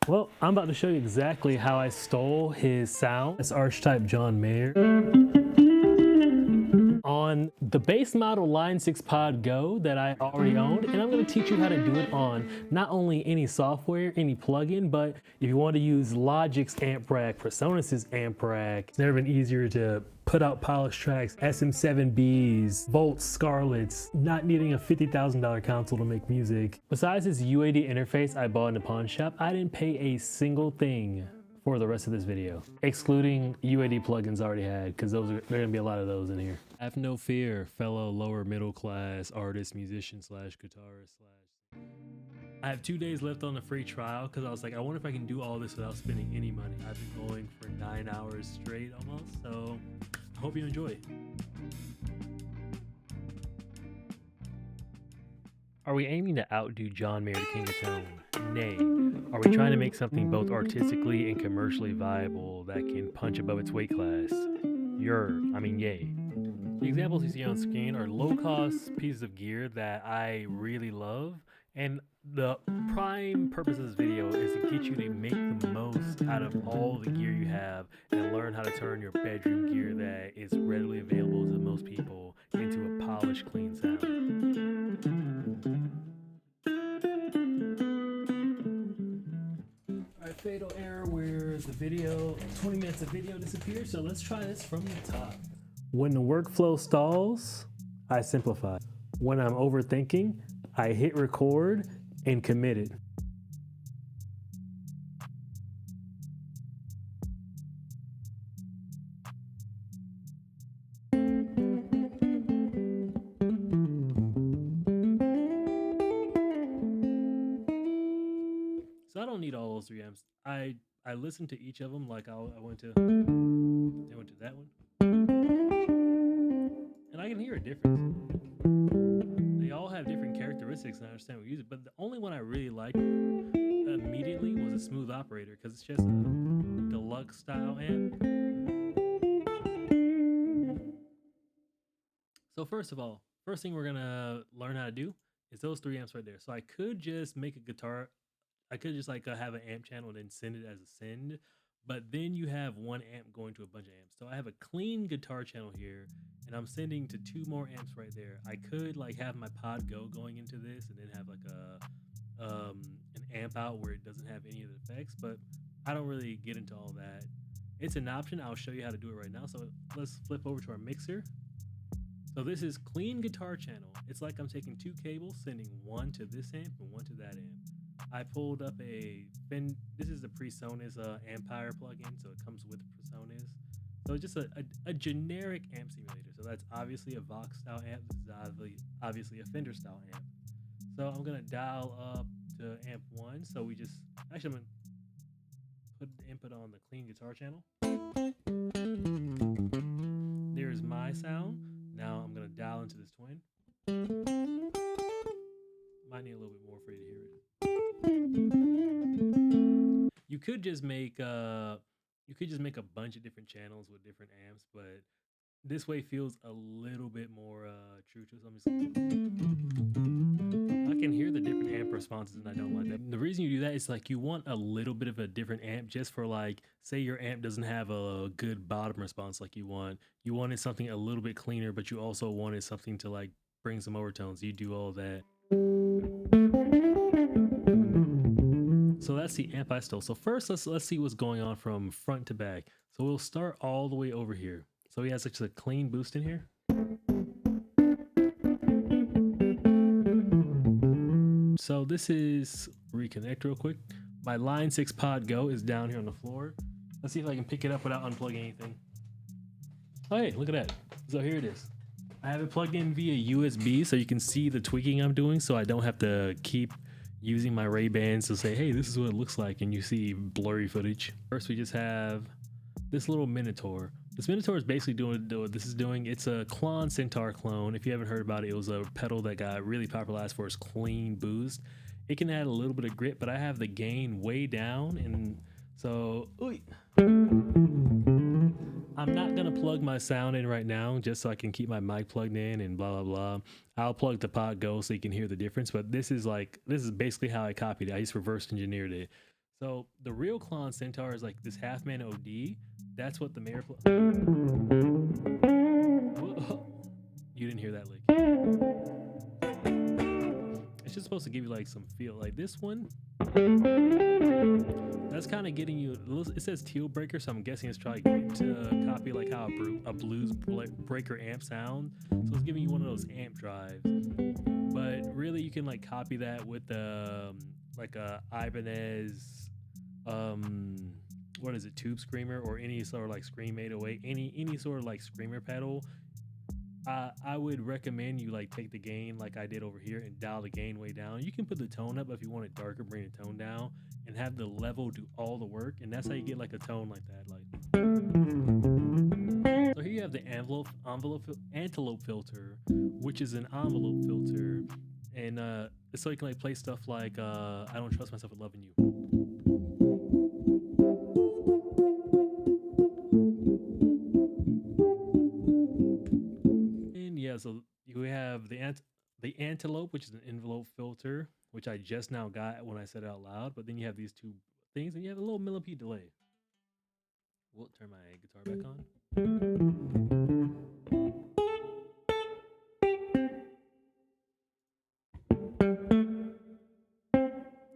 Well, I'm about to show you exactly how I stole his sound. It's Archetype John Mayer. On the base model Line 6 Pod Go that I already owned, and I'm going to teach you how to do it on not only any software, any plugin, but if you want to use Logic's amp rack, Presonus's amp rack, it's never been easier to put out polished tracks, SM7Bs, Volts, Scarlets, not needing a $50,000 console to make music. Besides this UAD interface I bought in a pawn shop, I didn't pay a single thing for the rest of this video, excluding UAD plugins I already had, because there are gonna be a lot of those in here. Have no fear, fellow lower middle class artist, musician slash guitarist slash. I have 2 days left on the free trial because I was like, I wonder if I can do all this without spending any money. I've been going for 9 hours straight almost, so I hope you enjoy. Are we aiming to outdo John Mayer, the King of Tone? Nay. Are we trying to make something both artistically and commercially viable that can punch above its weight class? Yay. The examples you see on screen are low-cost pieces of gear that I really love, and the prime purpose of this video is to get you to make the most out of all the gear you have and learn how to turn your bedroom gear that is readily available to most people into a polished, clean sound. Alright, fatal error where the video, 20 minutes of video disappears, so let's try this from the top. When the workflow stalls, I simplify. When I'm overthinking, I hit record and commit it. So I don't need all those 3 amps. I listened to each of them, like I went to that one. And I can hear a difference. They all have different characteristics, and I understand we use it. But the only one I really liked immediately was a Smooth Operator, because it's just a deluxe style amp. So first of all, first thing we're gonna learn how to do is those 3 amps right there. So I could just make a guitar. I could just like have an amp channel and then send it as a send. But then you have 1 amp going to a bunch of amps. So I have a clean guitar channel here, and I'm sending to 2 more amps right there. I could like have my Pod Go going into this and then have like an amp out where it doesn't have any of the effects, but I don't really get into all that. It's an option. I'll show you how to do it right now. So let's flip over to our mixer. So this is clean guitar channel. It's like I'm taking 2 cables, sending 1 to this amp and 1 to that amp. I pulled up this is the Presonus Empire plugin, so it comes with Presonus. So it's just a generic amp simulator. So that's obviously a Vox style amp. This is obviously a Fender style amp. So I'm gonna dial up to amp 1. So I'm gonna put the input on the clean guitar channel. There's my sound. Now I'm gonna dial into this twin. Might need a little bit more for you to hear it. You could just make a bunch of different channels with different amps, but this way feels a little bit more true to it. I can hear the different amp responses, and I don't like that. The reason you do that is like you want a little bit of a different amp, just for like, say your amp doesn't have a good bottom response like you wanted something a little bit cleaner, but you also wanted something to like bring some overtones. You do all that. So that's the amp I stole. So first, let's see what's going on from front to back. So we'll start all the way over here. So he has just a clean boost in here. So this is reconnect real quick. My Line 6 Pod Go is down here on the floor. Let's see if I can pick it up without unplugging anything. Oh, hey, look at that. So here it is. I have it plugged in via USB so you can see the tweaking I'm doing, so I don't have to keep using my Ray-Bans to say, hey, this is what it looks like, and you see blurry footage. First, we just have this little Minotaur. This Minotaur is basically doing what this is doing. It's a Klon Centaur clone. If you haven't heard about it, it was a pedal that got really popularized for its clean boost. It can add a little bit of grit, but I have the gain way down, and so I'm not gonna plug my sound in right now just so I can keep my mic plugged in and blah blah blah. I'll plug the Pod Go so you can hear the difference, but this is basically how I copied it. I just reverse engineered it. So the real Klon Centaur is like this half man OD. That's what the mayor. You didn't hear that lick. It's just supposed to give you like some feel. Like this one, that's kind of getting you. It says teal breaker, so I'm guessing it's trying to copy like how a blues breaker amp sound. So it's giving you one of those amp drives. But really, you can like copy that with like a Ibanez, what is it, tube screamer, or any sort of like Scream 808, any sort of like screamer pedal. I would recommend you like take the gain like I did over here and dial the gain way down. You can put the tone up if you want it darker, bring the tone down, and have the level do all the work, and that's how you get like a tone like that. Like, so here you have the antelope filter, which is an envelope filter, and so you can like play stuff like I don't trust myself with loving you. So you have the antelope, which is an envelope filter, which I just now got when I said it out loud. But then you have these two things, and you have a little millipede delay. We'll turn my guitar back on.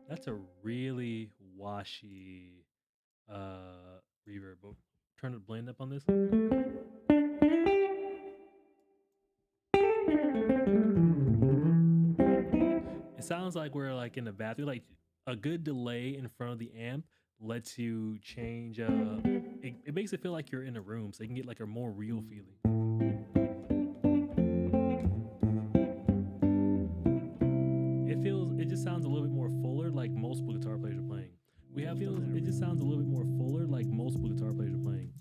That's a really washy reverb. But turn the blend up on this. It sounds like we're like in the bathroom. Like a good delay in front of the amp lets you change. It makes it feel like you're in a room, so you can get like a more real feeling. It just sounds a little bit more fuller, like multiple guitar players are playing. It just sounds a little bit more fuller, like multiple guitar players are playing.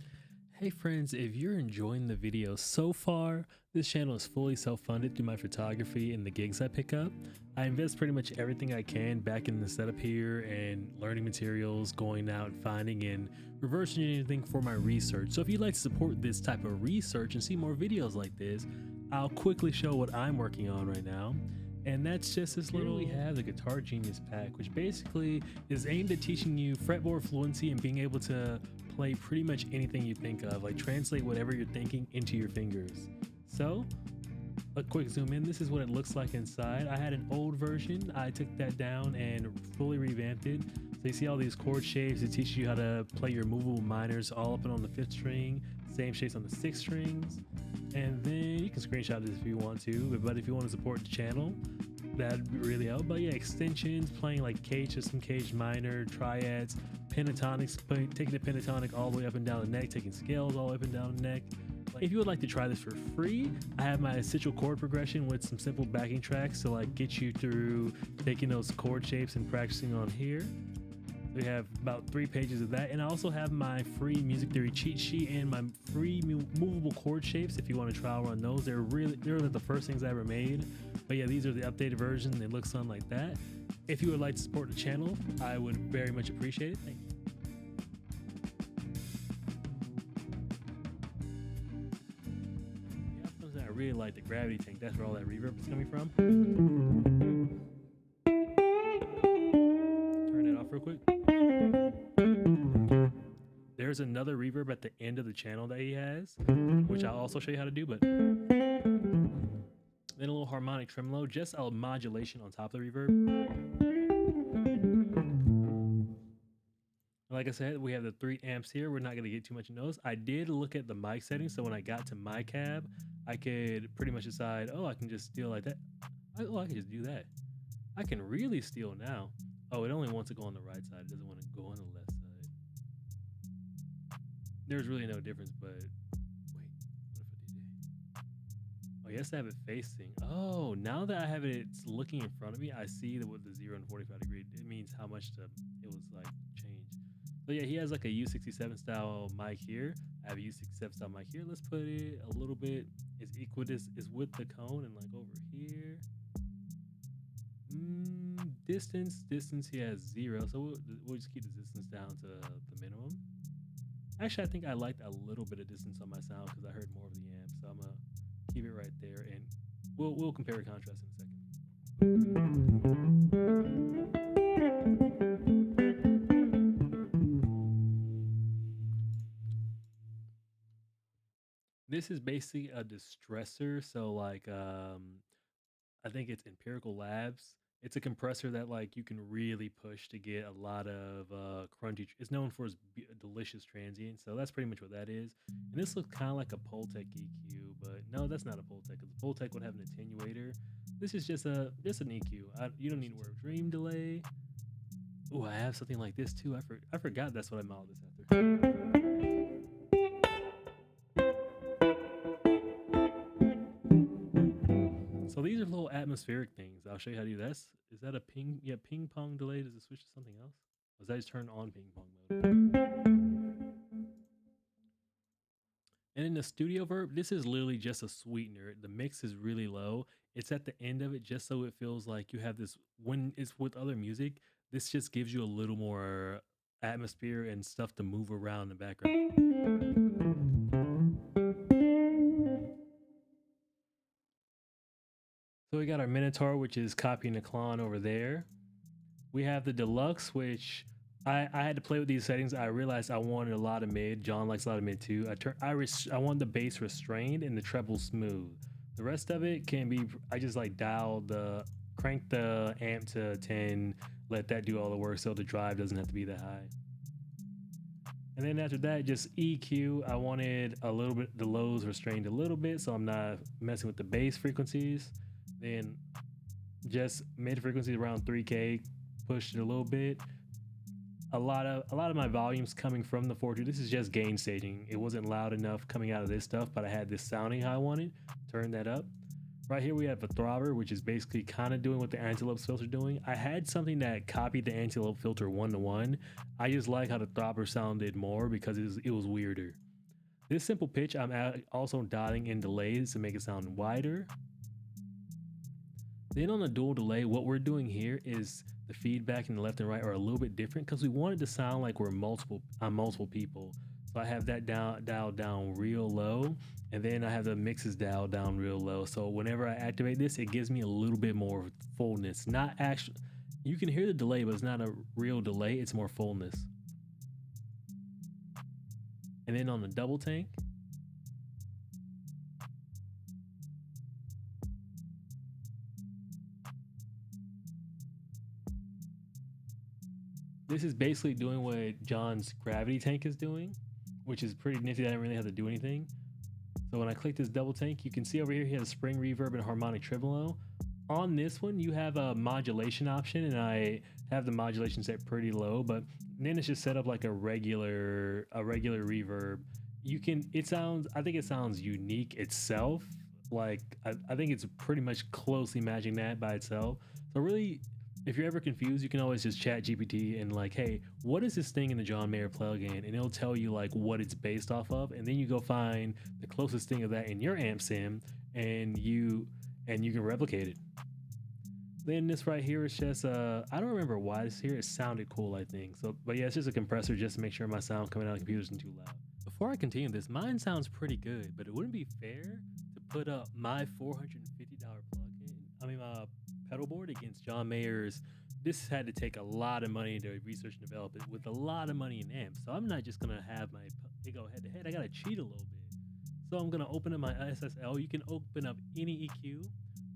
Hey friends, if you're enjoying the video so far, this channel is fully self-funded through my photography and the gigs I pick up. I invest pretty much everything I can back in the setup here and learning materials, going out and finding and reverse engineering for my research. So if you'd like to support this type of research and see more videos like this, I'll quickly show what I'm working on right now. And that's just this little, we have the Guitar Genius pack, which basically is aimed at teaching you fretboard fluency and being able to play pretty much anything you think of, like translate whatever you're thinking into your fingers. So a quick zoom in, this is what it looks like inside. I had an old version, I took that down and fully revamped it. So you see all these chord shapes, it teaches you how to play your movable minors all up and on the 5th string, same shapes on the 6 strings. And then you can screenshot this if you want to, but if you want to support the channel, that'd really help. But yeah, extensions, playing like cage system, cage minor, triads, pentatonics, taking the pentatonic all the way up and down the neck, taking scales all up and down the neck. If you would like to try this for free, I have my essential chord progression with some simple backing tracks to like get you through taking those chord shapes and practicing on here. We have about 3 pages of that, and I also have my free music theory cheat sheet and my free movable chord shapes if you want to trial run those. They're like the first things I ever made. But yeah, these are the updated version. They look something like that. If you would like to support the channel, I would very much appreciate it. Thank you. Yeah, something I really like, the gravity tank. That's where all that reverb is coming from. Turn it off real quick. There's another reverb at the end of the channel that he has, which I'll also show you how to do, but then a little harmonic tremolo, just a modulation on top of the reverb. Like I said, we have the 3 amps here. We're not going to get too much in those. I did look at the mic settings, so when I got to my cab, I could pretty much decide, oh, I can just steal like that. Oh, I can just do that. I can really steal now. Oh, it only wants to go on the right side. It doesn't want to go on the left side. There's really no difference, but wait, what if I did that? Oh, yes, I have it facing. Oh, now that I have it, it's looking in front of me. I see that with the 0 and 45 degree, it means how much it was like changed. So yeah, he has like a U67 style mic here. I have a U67 style mic here. Let's put it a little bit. It's equidistant, is with the cone, and like over here. Distance. He has 0, so we'll just keep the distance down to the minimum. Actually, I think I liked a little bit of distance on my sound because I heard more of the amp, so I'm gonna keep it right there, and we'll compare and contrast in a second. This is basically a distressor. So like I think it's Empirical Labs. It's a compressor that like you can really push to get a lot of crunchy. It's known for its delicious transient, so that's pretty much what that is. And this looks kind of like a Pultec EQ, but no, that's not a Pultec. Because the Pultec would have an attenuator. This is just an EQ. You don't need to worry about dream delay. Oh, I have something like this too. I forgot that's what I modeled this after. So these are little atmospheric things. I'll show you how to do this. Is that a ping? Yeah, ping pong delay. Does it switch to something else? Or does that just turn on ping pong mode? And in the studio verb, this is literally just a sweetener. The mix is really low. It's at the end of it just so it feels like you have this when it's with other music. This just gives you a little more atmosphere and stuff to move around in the background. So we got our Minotaur, which is copying the clone over there. We have the deluxe, which I had to play with these settings. I realized I wanted a lot of mid. John likes a lot of mid too. I want the bass restrained and the treble smooth. The rest of it can be. I just like crank the amp to 10, let that do all the work, so the drive doesn't have to be that high. And then after that, just EQ. I wanted a little bit the lows restrained a little bit, so I'm not messing with the bass frequencies. Then just mid frequencies around 3K, pushed it a little bit. A lot of my volumes coming from the 4.2. This is just gain staging. It wasn't loud enough coming out of this stuff, but I had this sounding how I wanted. Turn that up. Right here we have a throbber, which is basically kind of doing what the Antelope filter is doing. I had something that copied the Antelope filter 1-to-1. I just like how the throbber sounded more because it was weirder. This simple pitch, I'm also dialing in delays to make it sound wider. Then on the dual delay, what we're doing here is the feedback in the left and right are a little bit different because we want it to sound like we're multiple people. So I have that dialed down real low, and then I have the mixes dialed down real low. So whenever I activate this, it gives me a little bit more fullness. Not actually, you can hear the delay, but it's not a real delay. It's more fullness. And then on the double tank, this is basically doing what John's gravity tank is doing, which is pretty nifty. I didn't really have to do anything. So when I click this double tank, you can see over here he has spring reverb and harmonic tremolo. On this one, you have a modulation option, and I have the modulation set pretty low, but then it's just set up like a regular reverb. I think it sounds unique itself. Like I think it's pretty much closely matching that by itself. So really, if you're ever confused, you can always just chat GPT and like, hey, what is this thing in the John Mayer plugin? And it'll tell you like what it's based off of, and then you go find the closest thing of that in your amp sim, and you can replicate it. Then this right here is just I don't remember why this here. It sounded cool, I think. So, but yeah, it's just a compressor just to make sure my sound coming out of the computer isn't too loud. Before I continue this, mine sounds pretty good, but it wouldn't be fair to put up my $450 plugin. I mean, pedal board against John Mayer's. This had to take a lot of money to research and develop it with a lot of money in amps. So I'm not just gonna have they go head to head. I gotta cheat a little bit. So I'm gonna open up my SSL. You can open up any EQ.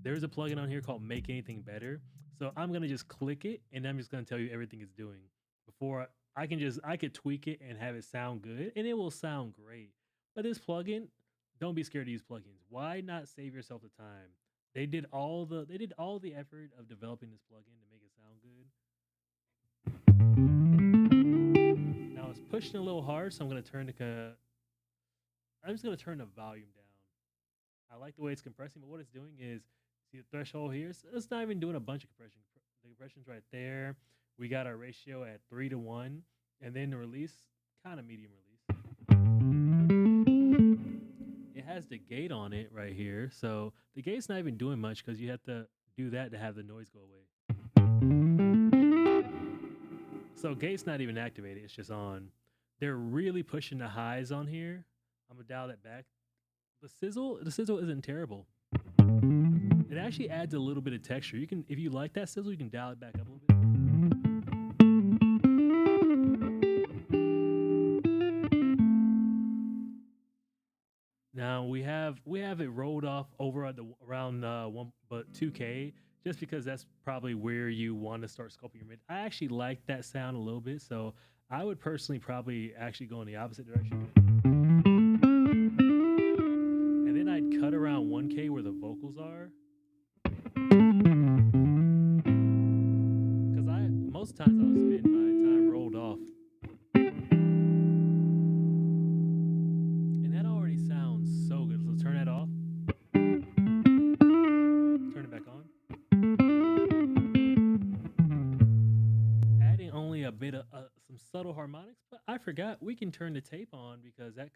There's a plugin on here called Make Anything Better. So I'm gonna just click it, and I'm just gonna tell you everything it's doing. Before I could tweak it and have it sound good, and it will sound great. But this plugin, don't be scared to use plugins. Why not save yourself the time? They did all the effort of developing this plugin to make it sound good. Now it's pushing a little hard, so I'm just gonna turn the volume down. I like the way it's compressing, but what it's doing is, see the threshold here? It's not even doing a bunch of compression. The compression's right there. We got our ratio at 3-to-1, and then the release, kind of medium release. It has the gate on it right here, so the gate's not even doing much because you have to do that to have the noise go away. So gate's not even activated; it's just on. They're really pushing the highs on here. I'm gonna dial that back. The sizzle isn't terrible. It actually adds a little bit of texture. You can, if you like that sizzle, you can dial it back up a little bit. Now we have it rolled off over at the around one but 2K just because that's probably where you want to start sculpting your mid. I actually like that sound a little bit, so I would personally probably actually go in the opposite direction. And then I'd cut around 1K where the vocals are. Because I most times I'll spend my time rolled off. And that already sounds so good. So turn that off. Turn it back on. Adding only a bit of some subtle harmonics, but I forgot we can turn the tape on because that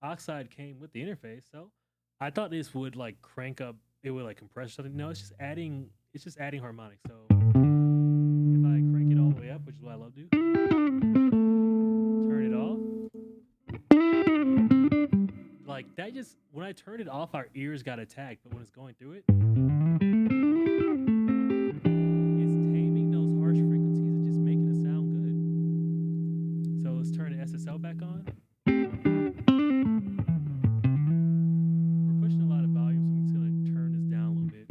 oxide came with the interface. So I thought this would like crank up, it would like compress something. No, it's just adding harmonics. So if I crank it all the way up, which is what I love to do, turn it off. Like that just when I turned it off, our ears got attacked, but when it's going through it, it's taming those harsh frequencies and just making it sound good. So let's turn the SSL back on. We're pushing a lot of volume, so I'm just gonna turn this down a little bit.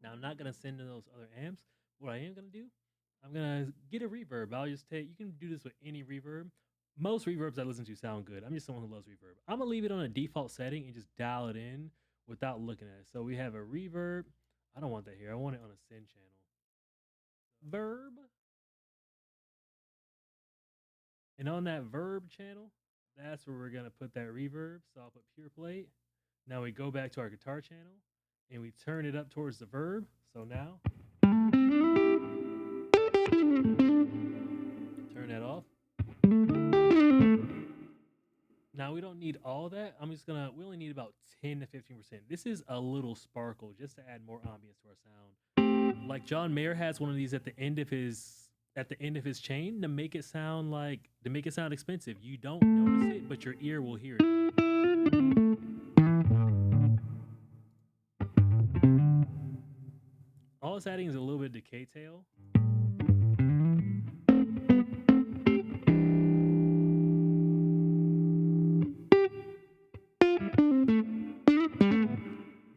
Now I'm not gonna send to those other amps. What I am gonna do, I'm gonna get a reverb. I'll just take. You can do this with any reverb. Most reverbs I listen to sound good. I'm just someone who loves reverb. I'm gonna leave it on a default setting and just dial it in without looking at it. So we have a reverb. I don't want that here. I want it on a send channel. Verb. And on that verb channel, that's where we're gonna put that reverb. So I'll put pure plate. Now we go back to our guitar channel and we turn it up towards the verb. So now turn that off. Now we don't need all that. We only need about 10 to 15%. This is a little sparkle just to add more ambience to our sound. Like John Mayer has one of these at the end of his chain to make it sound expensive. You don't notice it, but your ear will hear it. All it's adding is a little bit of decay tail.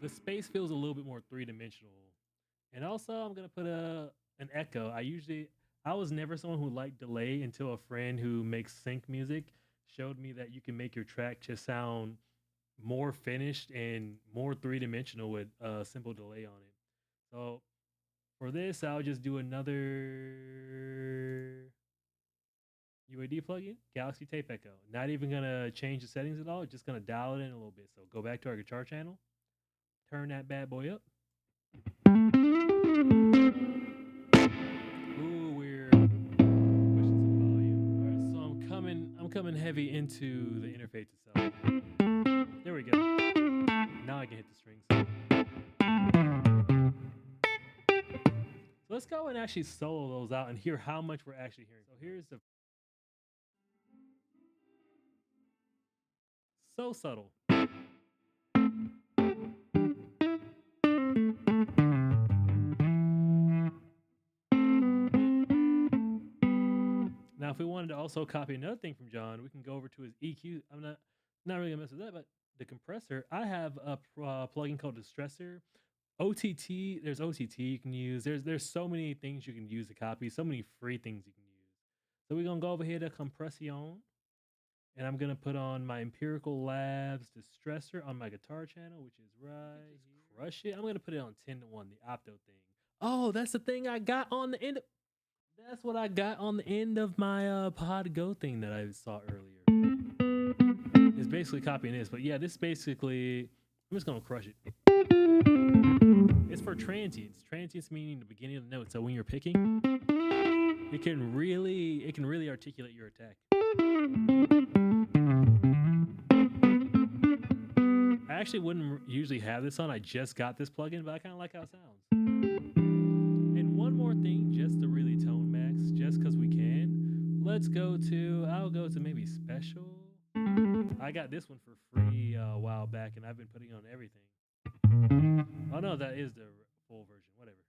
The space feels a little bit more three-dimensional. And also I'm gonna put an echo. I was never someone who liked delay until a friend who makes sync music showed me that you can make your track just sound more finished and more three-dimensional with a simple delay on it. So for this, I'll just do another UAD plugin, Galaxy Tape Echo. Not even gonna change the settings at all. Just gonna dial it in a little bit. So go back to our guitar channel, turn that bad boy up. Ooh, we're pushing some volume. All right, so I'm coming heavy into the interface itself. There we go. Now I can hit the strings. So let's go and actually solo those out and hear how much we're actually hearing. So here's the so subtle. Now, if we wanted to also copy another thing from John, we can go over to his EQ. I'm not really gonna mess with that, but the compressor. I have a plugin called Distressor. OTT. There's OTT you can use. There's so many things you can use to copy. So many free things you can use. So we're gonna go over here to Compression, and I'm gonna put on my Empirical Labs Distressor on my guitar channel, which is right here. Crush it. I'm gonna put it on 10-to-1, the opto thing. Oh, that's the thing I got on the end. That's what I got on the end of my Pod Go thing that I saw earlier. It's basically copying this, but yeah, this basically I'm just gonna crush it. It's for transients. Transients meaning the beginning of the note. So when you're picking, it can really articulate your attack. I actually wouldn't usually have this on. I just got this plugin, but I kind of like how it sounds. And one more thing, just to really tone max, just because we can. I'll go to maybe special. I got this one for free a while back, and I've been putting on everything. Oh no, that is the full version. Whatever.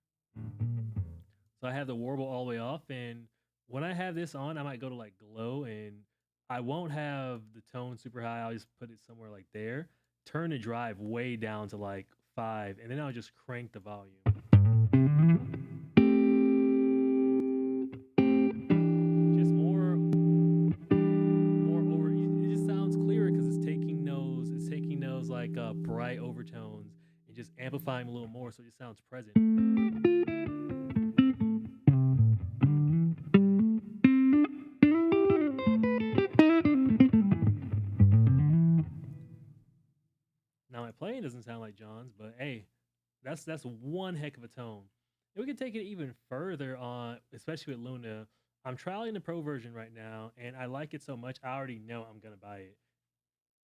So I have the warble all the way off, and when I have this on, I might go to like glow, and I won't have the tone super high. I'll just put it somewhere like there. Turn the drive way down to like 5, and then I'll just crank the volume. Just more over. It just sounds clearer because it's taking those like bright overtones and just amplifying a little more, so it just sounds present. Now my playing doesn't sound like John's, but hey, that's one heck of a tone. And we can take it even further on, especially with Luna. I'm trialing the pro version right now, and I like it so much. I already know I'm gonna buy it.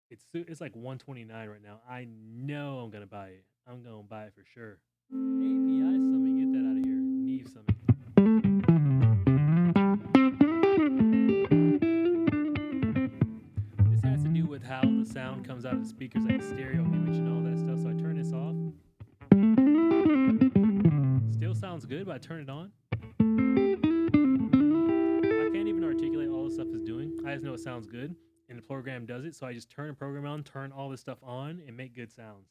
It's like 129 right now. I know I'm gonna buy it. I'm gonna buy it for sure. API summing, get that out of here. Neve summing. This has to do with how the sound comes out of the speakers, like the stereo image and all that stuff. So I turn this off. Still sounds good, but I turn it on. I can't even articulate all the stuff it's doing. I just know it sounds good, and the program does it. So I just turn the program on, turn all this stuff on, and make good sounds.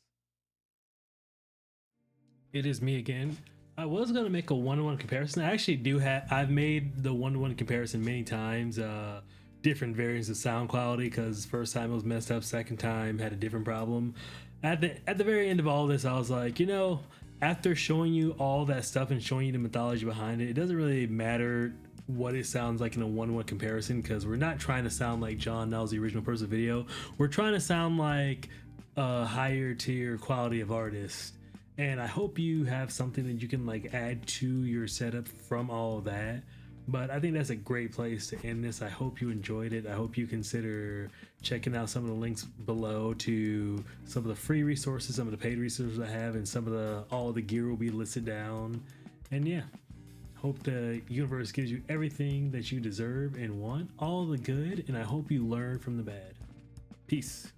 It is me again. I was gonna make a one-to-one comparison. I actually do have. I've made the one-to-one comparison many times. Different variants of sound quality, because first time it was messed up, second time had a different problem. At the very end of all this, I was like, after showing you all that stuff and showing you the mythology behind it, it doesn't really matter what it sounds like in a one-to-one comparison, because we're not trying to sound like John. That was the original person video. We're trying to sound like a higher tier quality of artist. And I hope you have something that you can like add to your setup from all of that. But I think that's a great place to end this. I hope you enjoyed it. I hope you consider checking out some of the links below to some of the free resources, some of the paid resources I have, and some of all of the gear will be listed down. And yeah, hope the universe gives you everything that you deserve and want, all the good, and I hope you learn from the bad. Peace.